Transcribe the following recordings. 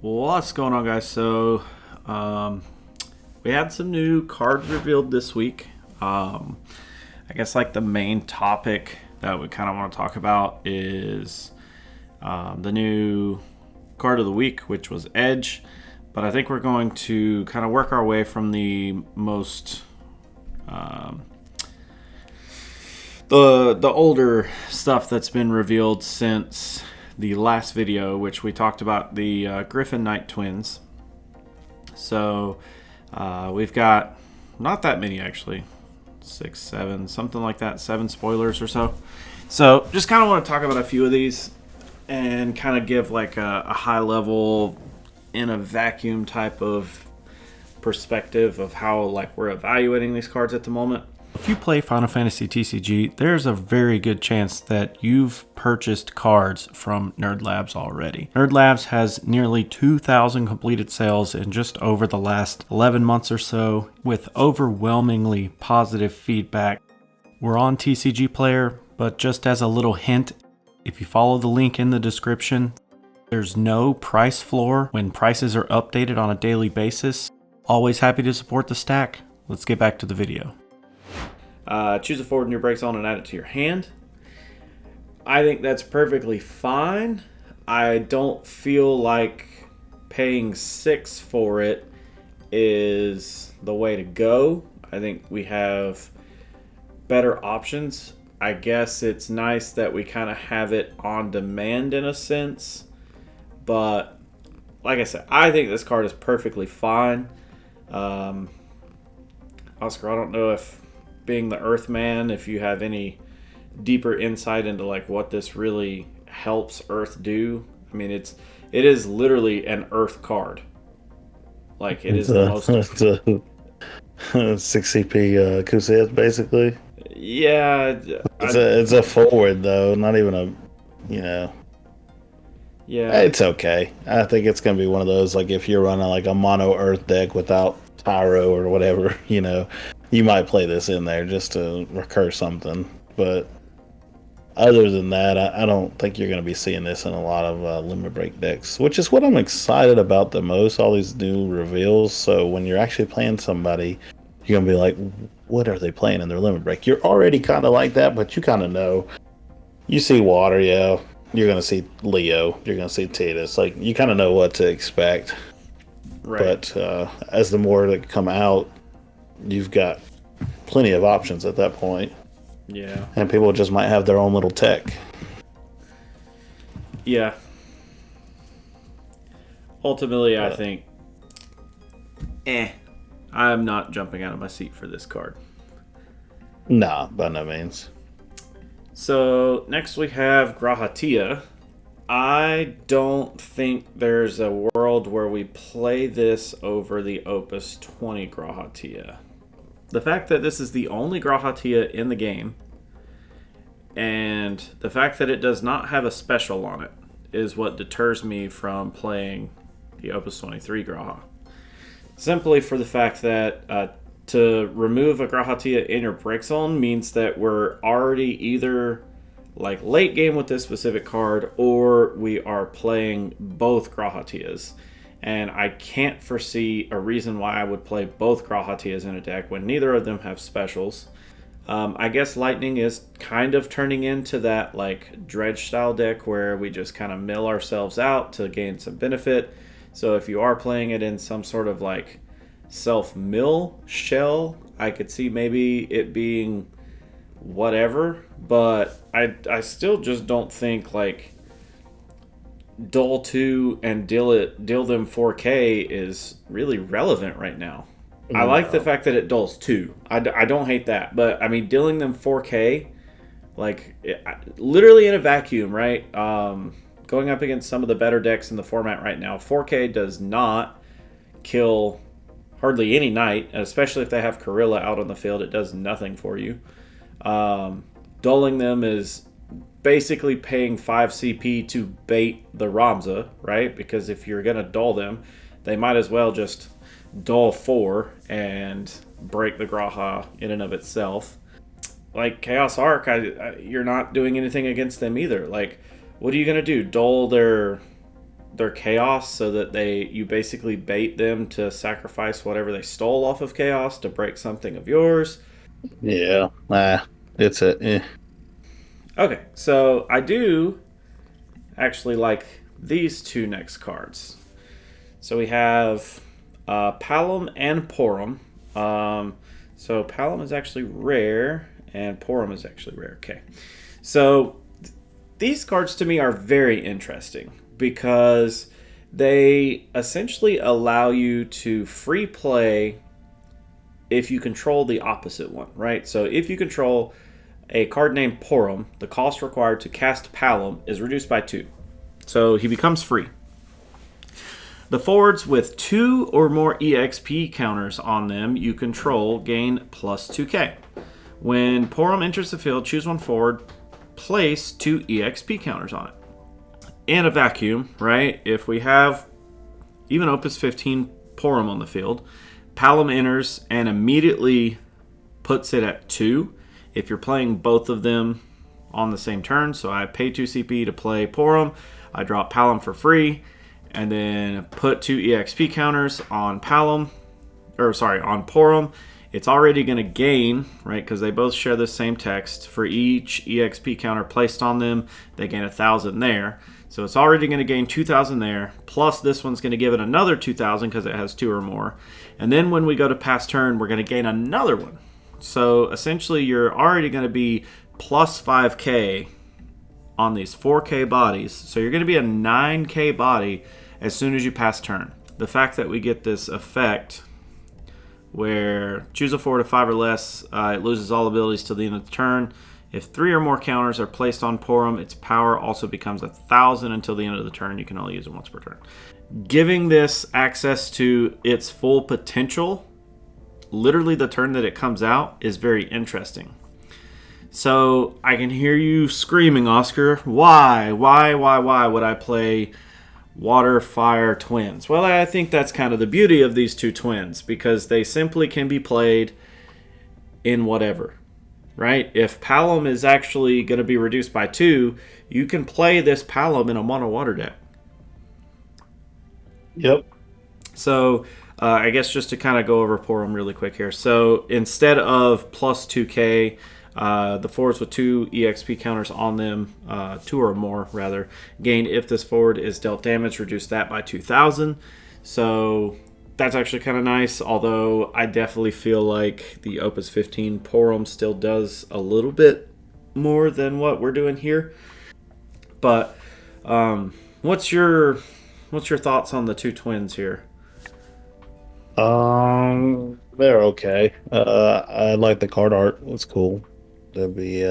What's going on, guys? We had some new cards revealed this week. I guess like the main topic that we kind of want to talk about is the new card of the week, which was Edge. But I think we're going to kind of work our way from the most the older stuff that's been revealed since the last video, which we talked about the Griffin Knight twins. So we've got not that many, actually, 6, 7, something like that, 7 spoilers or so. So just kind of want to talk about a few of these and kind of give like a high level in a vacuum type of perspective of how like we're evaluating these cards at the moment. If you play Final Fantasy TCG, there's a very good chance that you've purchased cards from Nerd Labs already. Nerd Labs has nearly 2,000 completed sales in just over the last 11 months or so, with overwhelmingly positive feedback. We're on TCG Player, but just as a little hint, if you follow the link in the description, there's no price floor when prices are updated on a daily basis. Always happy to support the stack. Let's get back to the video. Choose a forward in your break zone and add it to your hand. I think that's perfectly fine. I don't feel like paying 6 for it is the way to go. I think we have better options. I guess it's nice that we kind of have it on demand in a sense. But like I said, I think this card is perfectly fine. Oscar, I don't know if being the Earthman, if you have any deeper insight into like what this really helps Earth do. I mean, it is literally an Earth card. Like it is the most. It's a 6 CP Kusith, basically. Yeah, It's a forward though, not even a, yeah. It's okay. I think it's gonna be one of those like if you're running like a mono Earth deck without Tyro or whatever, you might play this in there just to recur something. But other than that, I don't think you're going to be seeing this in a lot of limit break decks, which is what I'm excited about the most, all these new reveals. So when you're actually playing somebody, you're going to be like, what are they playing in their limit break? You're already kind of like that, but you kind of know. You see Water, yeah. You're going to see Leo. You're going to see Tidus. Like, you kind of know what to expect. Right. But as the more that come out, you've got plenty of options at that point. Yeah. And people just might have their own little tech. Yeah. Ultimately, I think, I'm not jumping out of my seat for this card. Nah, by no means. So, next we have Grahatia. I don't think there's a world where we play this over the Opus 20 Grahatia. The fact that this is the only Grahatia in the game, and the fact that it does not have a special on it, is what deters me from playing the Opus 23 Graha. Simply for the fact that to remove a Grahatia in your break zone means that we're already either like late game with this specific card, or we are playing both Grahatias. And I can't foresee a reason why I would play both Grahatias in a deck when neither of them have specials. I guess Lightning is kind of turning into that like Dredge style deck where we just kind of mill ourselves out to gain some benefit. So if you are playing it in some sort of like self-mill shell, I could see maybe it being whatever, but I still just don't think like Dull 2 and deal them 4K is really relevant right now. No. I like the fact that it dulls 2. I don't hate that, but I mean dealing them 4K, like literally in a vacuum, right? Going up against some of the better decks in the format right now, 4K does not kill hardly any knight, especially if they have Corilla out on the field. It does nothing for you. Dulling them is basically paying 5 CP to bait the Ramza, right? Because if you're going to dull them, they might as well just dull 4 and break the Graha in and of itself. Like Chaos Arc, you're not doing anything against them either. Like, what are you going to do? Dull their their chaos so that you basically bait them to sacrifice whatever they stole off of chaos to break something of yours. Yeah. It's a. Okay, so I do actually like these two next cards. So we have Palom and Porum. So Palom is actually rare, and Porum is actually rare. Okay, so these cards to me are very interesting because they essentially allow you to free play if you control the opposite one, right? So if you control a card named Porum, the cost required to cast Palom is reduced by 2. So he becomes free. The forwards with 2 or more EXP counters on them you control gain plus 2k. When Porum enters the field, choose one forward, place 2 EXP counters on it. In a vacuum, right, if we have even Opus 15 Porum on the field, Palom enters and immediately puts it at 2. If you're playing both of them on the same turn, so I pay 2 CP to play Porum, I drop Palom for free, and then put 2 EXP counters on Porum. It's already going to gain, right, because they both share the same text. For each EXP counter placed on them, they gain 1,000 there. So it's already going to gain 2,000 there, plus this one's going to give it another 2,000 because it has 2 or more. And then when we go to pass turn, we're going to gain another one. So essentially you're already going to be plus 5k on these 4k bodies. So you're going to be a 9k body as soon as you pass turn. The fact that we get this effect where choose a forward of 5 or less, it loses all abilities till the end of the turn. If 3 or more counters are placed on Porum, its power also becomes 1,000 until the end of the turn. You can only use it once per turn. Giving this access to its full potential, literally the turn that it comes out, is very interesting. So I can hear you screaming, Oscar, why would I play Water Fire Twins? Well, I think that's kind of the beauty of these two twins, because they simply can be played in whatever, right? If Palom is actually going to be reduced by 2, you can play this Palom in a mono water deck. Yep. So I guess just to kind of go over Porum really quick here. So instead of plus 2k, the forwards with 2 EXP counters on them, 2 or more rather, gain if this forward is dealt damage, reduce that by 2,000. So that's actually kind of nice, although I definitely feel like the Opus 15 Porum still does a little bit more than what we're doing here. But what's your thoughts on the two twins here? They're okay. I like the card art. It's cool. That'd be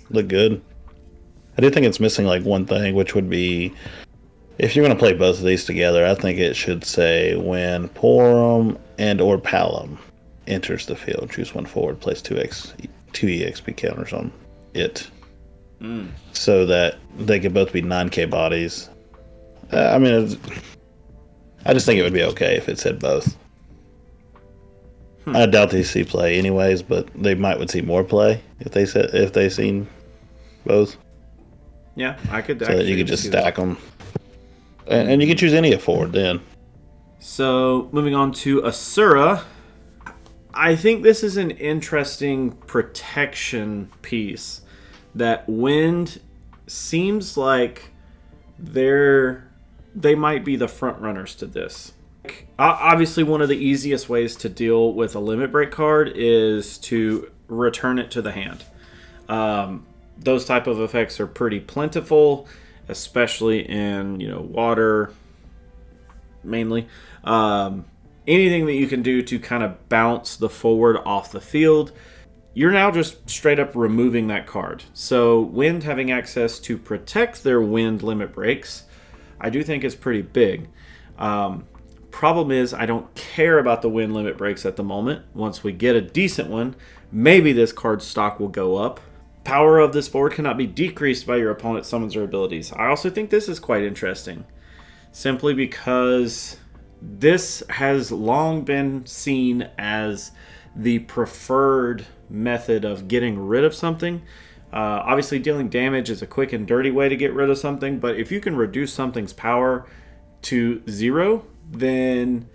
look good. I do think it's missing like one thing, which would be if you're going to play both of these together, I think it should say when Porum and or Palom enters the field, choose one forward, place 2 EXP counters on it, so that they could both be 9k bodies. I just think it would be okay if it said both. I doubt they see play anyways, but they would see more play if they seen both. Yeah, I could. So that you could just stack them, and you can choose any forward then. So moving on to Asura, I think this is an interesting protection piece. That Wind seems like they might be the front runners to this. Obviously, one of the easiest ways to deal with a limit break card is to return it to the hand. Those type of effects are pretty plentiful, especially in water, mainly. Anything that you can do to kind of bounce the forward off the field, you're now just straight up removing that card. So Wind having access to protect their Wind limit breaks, I do think is pretty big. Problem is, I don't care about the Wind limit breaks at the moment. Once we get a decent one, maybe this card's stock will go up. Power of this forward cannot be decreased by your opponent's summons or abilities. I also think this is quite interesting, simply because this has long been seen as the preferred method of getting rid of something. Obviously, dealing damage is a quick and dirty way to get rid of something, but if you can reduce something's power to 0, then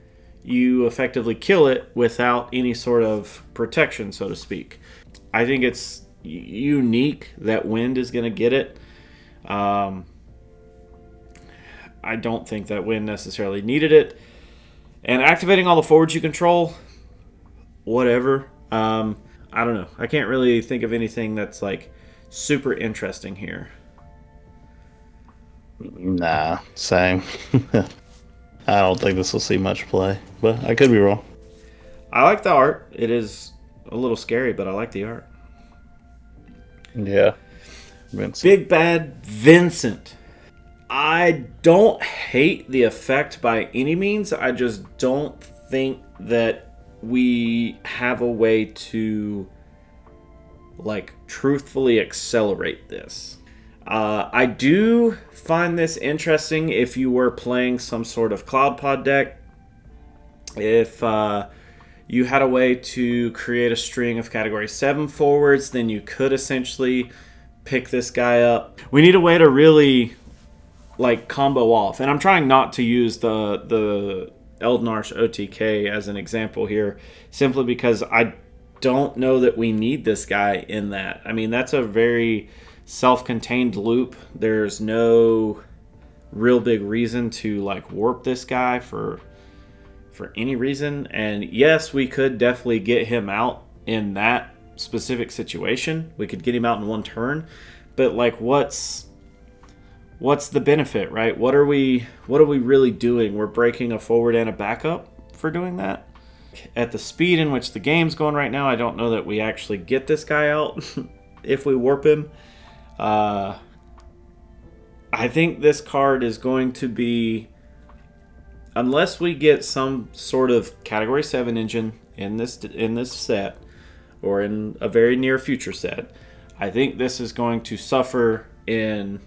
you effectively kill it without any sort of protection, so to speak. I think it's unique that wind is going to get it. I don't think that wind necessarily needed it. And activating all the forwards you control, whatever. I don't know. I can't really think of anything that's like super interesting here. Nah, same. I don't think this will see much play, but I could be wrong. I like the art. It is a little scary, but I like the art. Yeah. Vincent. Big Bad Vincent. I don't hate the effect by any means. I just don't think that we have a way to like truthfully accelerate this. I do find this interesting if you were playing some sort of Cloud Pod deck. If you had a way to create a string of Category 7 forwards, then you could essentially pick this guy up. We need a way to really like combo off. And I'm trying not to use the Eldnarsh OTK as an example here, simply because I don't know that we need this guy in that. I mean, that's a very self-contained loop. There's no real big reason to like warp this guy for any reason. And yes, we could definitely get him out in that specific situation. We could get him out in one turn, but like what's the benefit, right? What are we really doing? We're breaking a forward and a backup for doing that. At the speed in which the game's going right now, I don't know that we actually get this guy out if we warp him. I think this card is going to be, unless we get some sort of Category 7 engine in this set, or in a very near future set, I think this is going to suffer in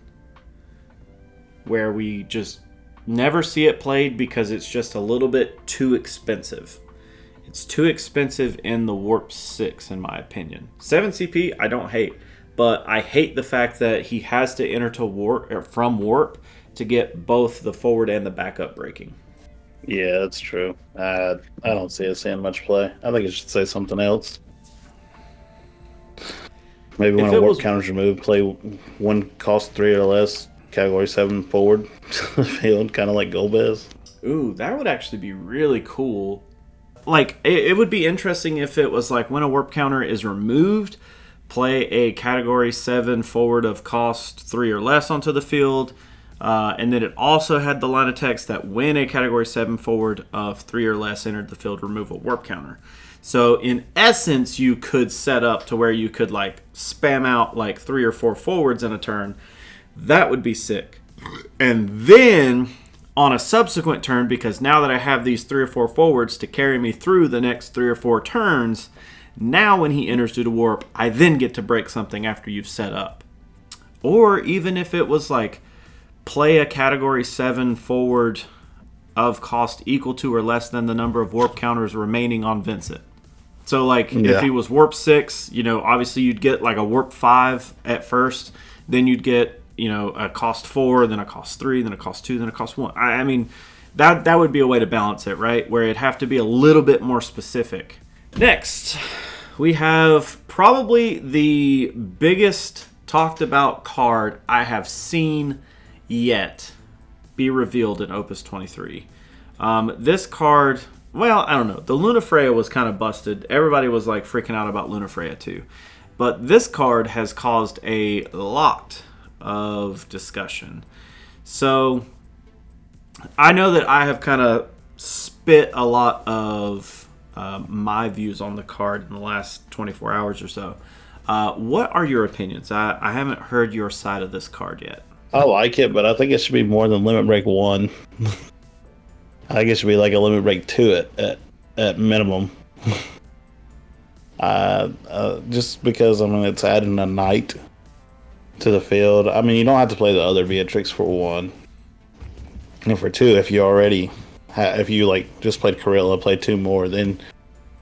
where we just never see it played because it's just a little bit too expensive. It's too expensive in the Warp 6, in my opinion. 7 CP, I don't hate. But I hate the fact that he has to enter to warp, or from warp, to get both the forward and the backup breaking. Yeah, that's true. I don't see it seeing much play. I think it should say something else. Maybe when a warp counter's removed, play one cost 3 or less, Category 7 forward to the field, kind of like Golbez. Ooh, that would actually be really cool. Like, it would be interesting if it was like when a warp counter is removed, play a Category 7 forward of cost 3 or less onto the field, and then it also had the line of text that when a Category 7 forward of 3 or less entered the field, remove a warp counter. So in essence, you could set up to where you could like spam out like 3 or 4 forwards in a turn. That would be sick. And then on a subsequent turn, because now that I have these 3 or 4 forwards to carry me through the next 3 or 4 turns, now when he enters due to warp, I then get to break something after you've set up. Or even if it was like play a Category 7 forward of cost equal to or less than the number of warp counters remaining on Vincent. So like if he was warp 6, obviously you'd get like a warp 5 at first, then you'd get, a cost 4, then a cost 3, then a cost 2, then a cost 1. I mean, that would be a way to balance it, right? Where it'd have to be a little bit more specific. Next, we have probably the biggest talked about card I have seen yet be revealed in Opus 23. This card, well, I don't know. The Lunafreya was kind of busted. Everybody was like freaking out about Lunafreya too. But this card has caused a lot of discussion. So I know that I have kind of spit a lot of my views on the card in the last 24 hours or so. What are your opinions? I haven't heard your side of this card yet. I like it, but I think it should be more than Limit Break 1. I think it should be like a Limit Break 2 at minimum. Just because, it's adding a knight to the field. You don't have to play the other Beatrix for 1. And for 2, if you already... if you just played Corilla, play 2 more, then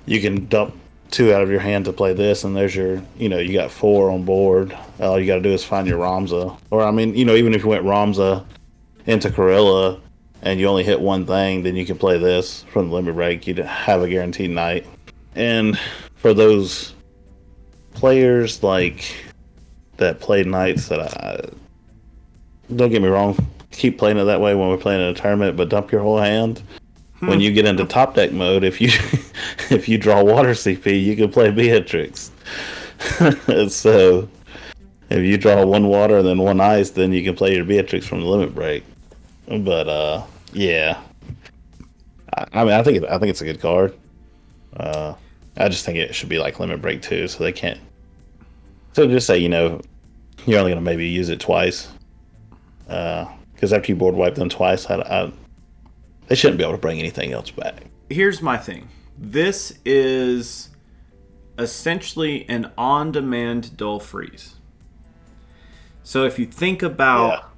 you can dump 2 out of your hand to play this, and there's your, you got 4 on board. All you got to do is find your Ramza. Or, even if you went Ramza into Corilla and you only hit one thing, then you can play this from the limit break. You'd have a guaranteed night. And for those players like that play nights that don't get me wrong, keep playing it that way when we're playing in a tournament, but dump your whole hand. When you get into top deck mode, if you if you draw water CP, you can play Beatrix. So if you draw one water and then one ice, then you can play your Beatrix from the limit break. But yeah, I mean, I think it's a good card. I just think it should be like limit break too, so they can't. So just say you're only gonna maybe use it twice, because after you board wipe them twice, they shouldn't be able to bring anything else back. Here's my thing. This is essentially an on-demand dull freeze. So if you think about,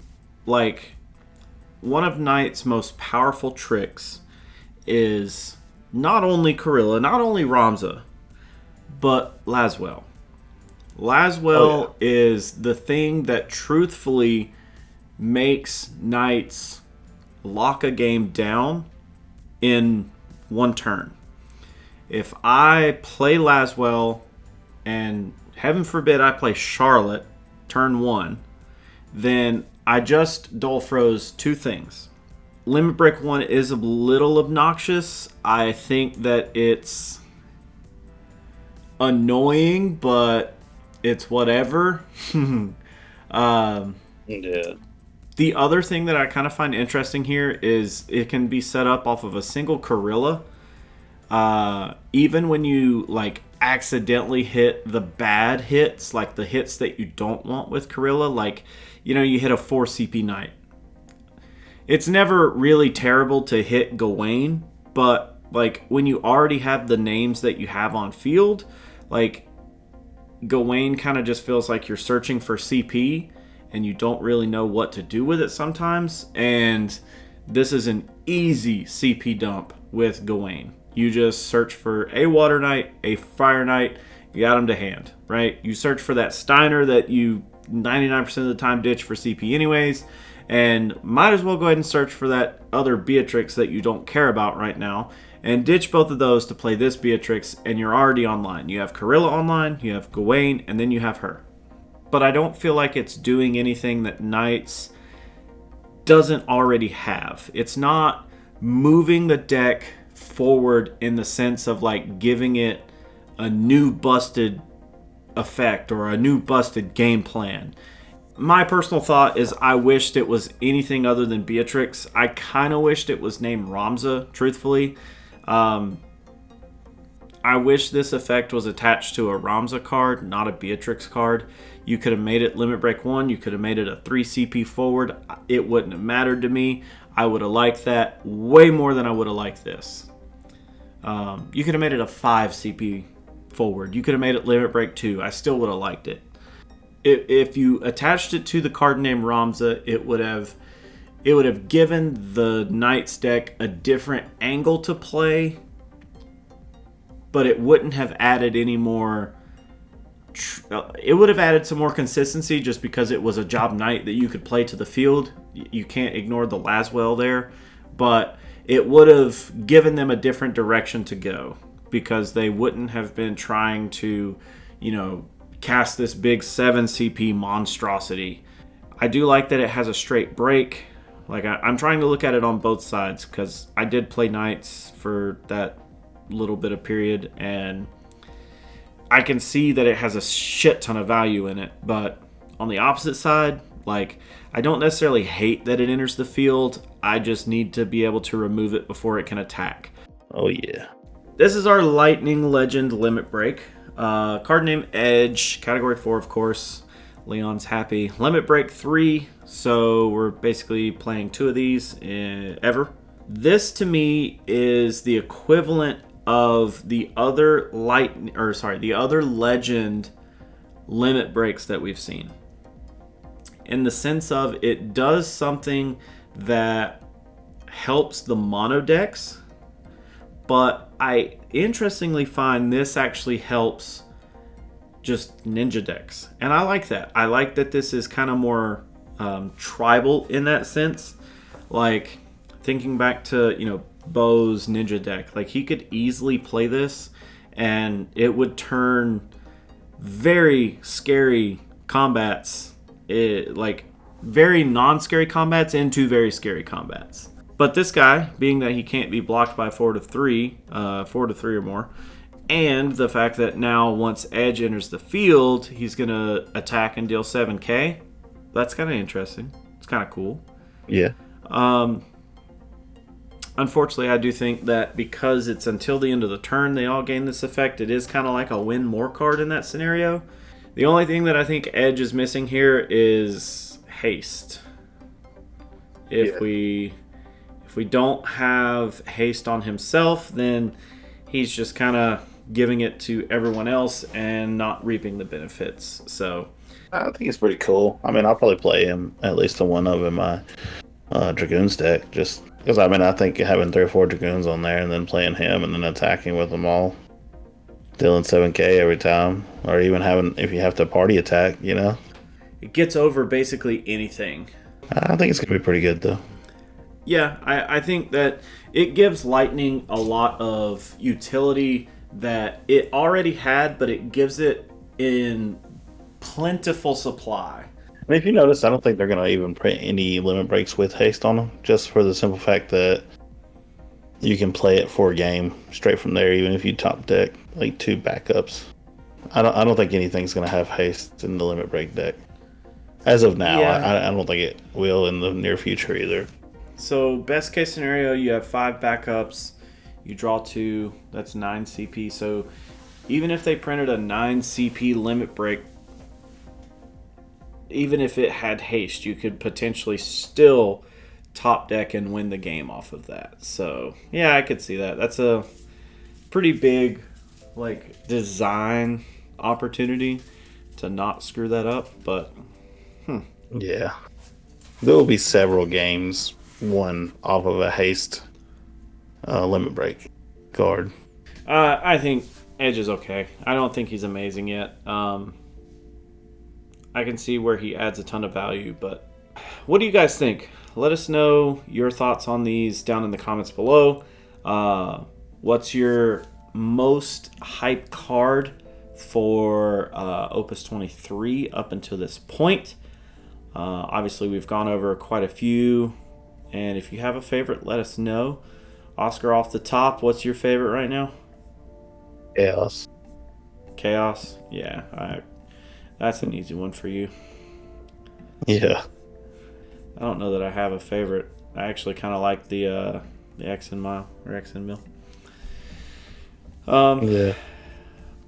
like, one of Knight's most powerful tricks is not only Corilla, not only Ramza, but Laswell. Laswell is the thing that truthfully makes Knights lock a game down in one turn. If I play Laswell and heaven forbid I play Charlotte turn 1, then I just dull froze 2 things. Limit Break 1 is a little obnoxious. I think that it's annoying, but it's whatever. Yeah. The other thing that I kind of find interesting here is it can be set up off of a single Corilla. Even when you like accidentally hit the bad hits, like the hits that you don't want with Corilla, like, you hit a 4 CP Knight. It's never really terrible to hit Gawain, but like when you already have the names that you have on field, like Gawain kind of just feels like you're searching for CP and you don't really know what to do with it sometimes. And this is an easy CP dump with Gawain. You just search for a Water Knight, a Fire Knight, you got them to hand, right? You search for that Steiner that you 99% of the time ditch for CP anyways, and might as well go ahead and search for that other Beatrix that you don't care about right now, and ditch both of those to play this Beatrix, and you're already online. You have Corilla online, you have Gawain, and then you have her. But I don't feel like it's doing anything that Knights doesn't already have. It's not moving the deck forward in the sense of like giving it a new busted effect or a new busted game plan. My personal thought is I wished it was anything other than Beatrix. I kind of wished it was named Ramza, truthfully. I wish this effect was attached to a Ramza card, not a Beatrix card. You could have made it Limit Break 1. You could have made it a 3 CP forward. It wouldn't have mattered to me. I would have liked that way more than I would have liked this. You could have made it a 5 CP forward. You could have made it Limit Break 2. I still would have liked it. If you attached it to the card name Ramza, it would have given the Knights deck a different angle to play, but it wouldn't have added any more. It would have added some more consistency just because it was a job Knight that you could play to the field. You can't ignore the Laswell there, but it would have given them a different direction to go because they wouldn't have been trying to, cast this big 7 CP monstrosity. I do like that it has a straight break. Like I'm trying to look at it on both sides because I did play Knights for that little bit of period, and I can see that it has a shit ton of value in it. But on the opposite side, like, I don't necessarily hate that it enters the field. I just need to be able to remove it before it can attack. Oh yeah. This is our Lightning Legend Limit Break. Card name Edge, category 4 of course. Leon's happy. Limit Break 3, so we're basically playing 2 of these ever. This to me is the equivalent of the other the other Legend Limit Breaks that we've seen. In the sense of it does something that helps the mono decks, but I interestingly find this actually helps just ninja decks. And I like that. I like that this is kind of more tribal in that sense. Like, thinking back to, Bo's ninja deck, like he could easily play this and it would turn very scary combats, like very non-scary combats into very scary combats. But this guy, being that he can't be blocked by 4 to 3 or more, and the fact that now once Edge enters the field, he's going to attack and deal 7k, that's kind of interesting. It's kind of cool. Yeah. Unfortunately, I do think that because it's until the end of the turn they all gain this effect, it is kind of like a win more card in that scenario. The only thing that I think Edge is missing here is haste. If we don't have haste on himself, then he's just kind of giving it to everyone else and not reaping the benefits. So I think it's pretty cool. I mean, I'll probably play him, at least the one of in my Dragoons deck, just because I think having 3 or 4 Dragoons on there and then playing him and then attacking with them all, dealing 7k every time, or even having, if you have to party attack, it gets over basically anything. I think it's going to be pretty good, though. Yeah, I think that it gives Lightning a lot of utility that it already had, but it gives it in plentiful supply. I mean, if you notice, I don't think they're going to even print any limit breaks with haste on them, just for the simple fact that you can play it for a game straight from there, even if you top deck like 2 backups. I don't think anything's going to have haste in the limit break deck. As of now, yeah. I don't think it will in the near future either. So, best case scenario, you have 5 backups, you draw 2, that's 9 CP. So, even if they printed a 9 CP limit break, even if it had haste, you could potentially still top deck and win the game off of that. So, yeah, I could see that. That's a pretty big, design opportunity to not screw that up, but, Yeah. There will be several games won off of a haste limit break card. I think Edge is okay. I don't think he's amazing yet. I can see where he adds a ton of value, but what do you guys think? Let us know your thoughts on these down in the comments below. What's your most hyped card for Opus 23 up until this point? Obviously, we've gone over quite a few, and if you have a favorite, let us know. Oscar, off the top, what's your favorite right now? Chaos? Yeah, that's an easy one for you. Yeah. I don't know that I have a favorite. I actually kind of like the X and Mile or X and Mill. Yeah.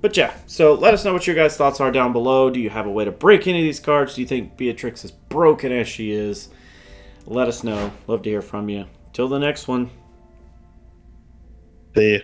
But yeah, so let us know what your guys' thoughts are down below. Do you have a way to break any of these cards? Do you think Beatrix is broken as she is? Let us know. Love to hear from you. Till the next one. See you.